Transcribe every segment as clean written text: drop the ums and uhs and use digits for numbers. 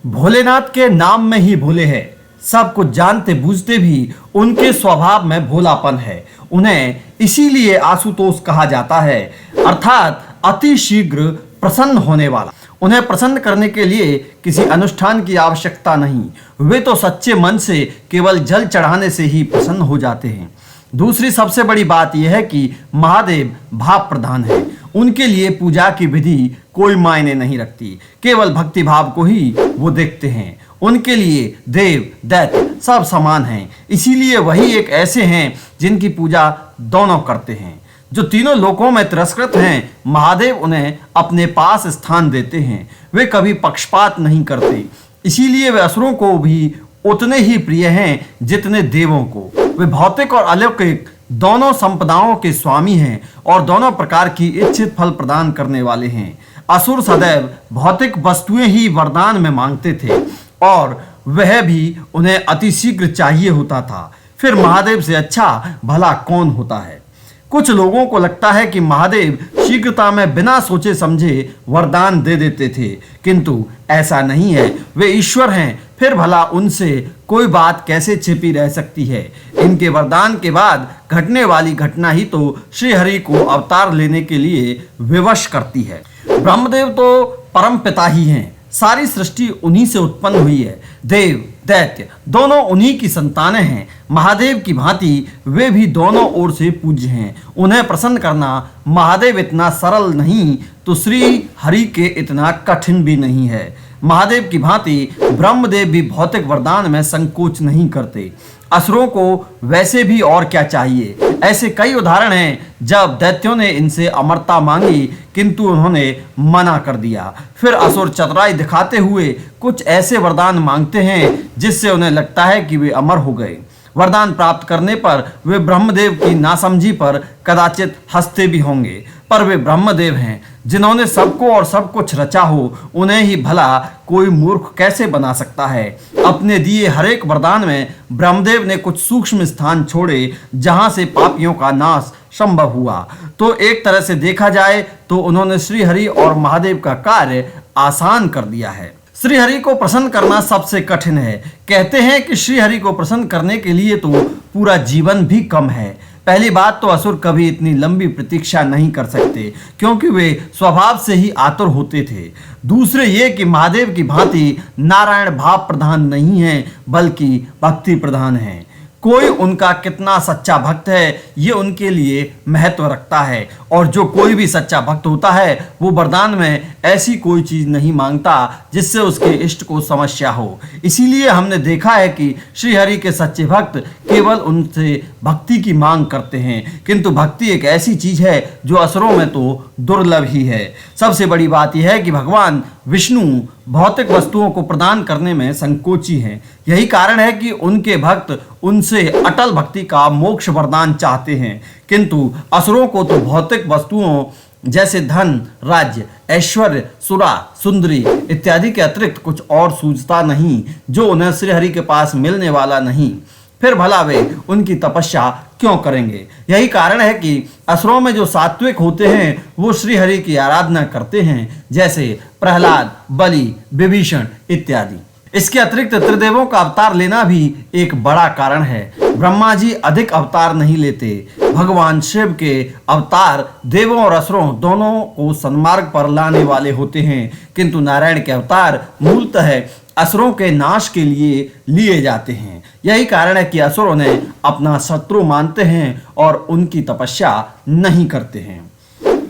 भोलेनाथ के नाम में ही भोले हैं। सब कुछ जानते बूझते भी उनके स्वभाव में भोलापन है। उन्हें इसीलिए आशुतोष कहा जाता है, अर्थात अति शीघ्र प्रसन्न होने वाला। उन्हें प्रसन्न करने के लिए किसी अनुष्ठान की आवश्यकता नहीं, वे तो सच्चे मन से केवल जल चढ़ाने से ही प्रसन्न हो जाते हैं। दूसरी सबसे बड़ी बात यह है कि महादेव भाव प्रधान है। उनके लिए पूजा की विधि कोई मायने नहीं रखती, केवल भक्ति भाव को ही वो देखते हैं। उनके लिए देव दैत्य सब समान हैं, इसीलिए वही एक ऐसे हैं जिनकी पूजा दोनों करते हैं। जो तीनों लोकों में तिरस्कृत हैं, महादेव उन्हें अपने पास स्थान देते हैं। वे कभी पक्षपात नहीं करते, इसीलिए वे असुरों को भी उतने ही प्रिय हैं जितने देवों को। वे भौतिक और अलौकिक दोनों संपदाओं के स्वामी हैं और दोनों प्रकार की इच्छित फल प्रदान करने वाले हैं। असुर सदैव भौतिक वस्तुएं ही वरदान में मांगते थे और वह भी उन्हें अतिशीघ्र चाहिए होता था। फिर महादेव से अच्छा भला कौन होता है। कुछ लोगों को लगता है कि महादेव शीघ्रता में बिना सोचे समझे वरदान दे देते थे, किंतु ऐसा नहीं है। वे ईश्वर हैं, फिर भला उनसे कोई बात कैसे छिपी रह सकती है। इनके वरदान के बाद घटने वाली घटना ही तो श्री हरि को अवतार लेने के लिए विवश करती है। ब्रह्मदेव तो परम पिता ही हैं, सारी सृष्टि उन्हीं से उत्पन्न हुई है। देव दैत्य दोनों उन्हीं की संतानें हैं। महादेव की भांति वे भी दोनों ओर से पूज्य हैं। उन्हें प्रसन्न करना महादेव इतना सरल नहीं तो श्री हरि के इतना कठिन भी नहीं है। महादेव की भांति ब्रह्मदेव भी भौतिक वरदान में संकोच नहीं करते। असुरों को वैसे भी और क्या चाहिए। ऐसे कई उदाहरण हैं जब दैत्यों ने इनसे अमरता मांगी किंतु उन्होंने मना कर दिया। फिर असुर चतुराई दिखाते हुए कुछ ऐसे वरदान मांगते हैं जिससे उन्हें लगता है कि वे अमर हो गए। वरदान प्राप्त करने पर वे ब्रह्मदेव की नासमझी पर कदाचित हंसते भी होंगे, पर वे ब्रह्मदेव हैं जिन्होंने सबको और सब कुछ रचा हो। उन्हें ही भला कोई मूर्ख कैसे बना सकता है। अपने दिए हरेक वरदान में ब्रह्मदेव ने कुछ सूक्ष्म स्थान छोड़े जहां से पापियों का नाश संभव हुआ। तो एक तरह से देखा जाए तो उन्होंने श्री हरि और महादेव का कार्य आसान कर दिया है। श्री हरि को प्रसन्न करना सबसे कठिन है। कहते हैं कि श्री हरि को प्रसन्न करने के लिए तो पूरा जीवन भी कम है। पहली बात तो असुर कभी इतनी लंबी प्रतीक्षा नहीं कर सकते, क्योंकि वे स्वभाव से ही आतुर होते थे। दूसरे ये कि महादेव की भांति नारायण भाव प्रधान नहीं है, बल्कि भक्ति प्रधान है। कोई उनका कितना सच्चा भक्त है ये उनके लिए महत्व रखता है, और जो कोई भी सच्चा भक्त होता है वो वरदान में ऐसी कोई चीज नहीं मांगता जिससे उसके इष्ट को समस्या हो। इसीलिए हमने देखा है कि श्री हरि के सच्चे भक्त केवल उनसे भक्ति की मांग करते हैं, किंतु भक्ति एक ऐसी चीज है जो असुरों में तो दुर्लभ ही है। सबसे बड़ी बात यह है कि भगवान विष्णु भौतिक वस्तुओं को प्रदान करने में संकोची हैं। यही कारण है कि उनके भक्त उनसे अटल भक्ति का मोक्ष वरदान चाहते हैं, किंतु असुरों को तो भौतिक वस्तुओं जैसे धन, राज्य, ऐश्वर्य, सुरा, सुंदरी इत्यादि के अतिरिक्त कुछ और सूझता नहीं जो उन्हें श्री हरि के पास मिलने वाला नहीं। फिर भला वे उनकी तपस्या क्यों करेंगे। यही कारण है कि असुरों में जो सात्विक होते हैं वो श्री हरि की आराधना करते हैं, जैसे प्रहलाद, बलि, विभीषण इत्यादि। इसके अतिरिक्त त्रिदेवों का अवतार लेना भी एक बड़ा कारण है। ब्रह्मा जी अधिक अवतार नहीं लेते। भगवान शिव के अवतार देवों और असुरों दोनों को सन्मार्ग पर लाने वाले होते हैं, किंतु नारायण के अवतार मूलतः असुरों के नाश के लिए लिए जाते हैं। यही कारण है कि असुर उन्हें अपना शत्रु मानते हैं और उनकी तपस्या नहीं करते हैं।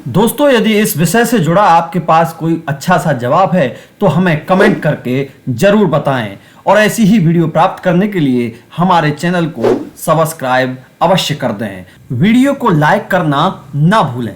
दोस्तों, यदि इस विषय से जुड़ा आपके पास कोई अच्छा सा जवाब है तो हमें कमेंट करके जरूर बताएं, और ऐसी ही वीडियो प्राप्त करने के लिए हमारे चैनल को सब्सक्राइब अवश्य कर दें। वीडियो को लाइक करना ना भूलें।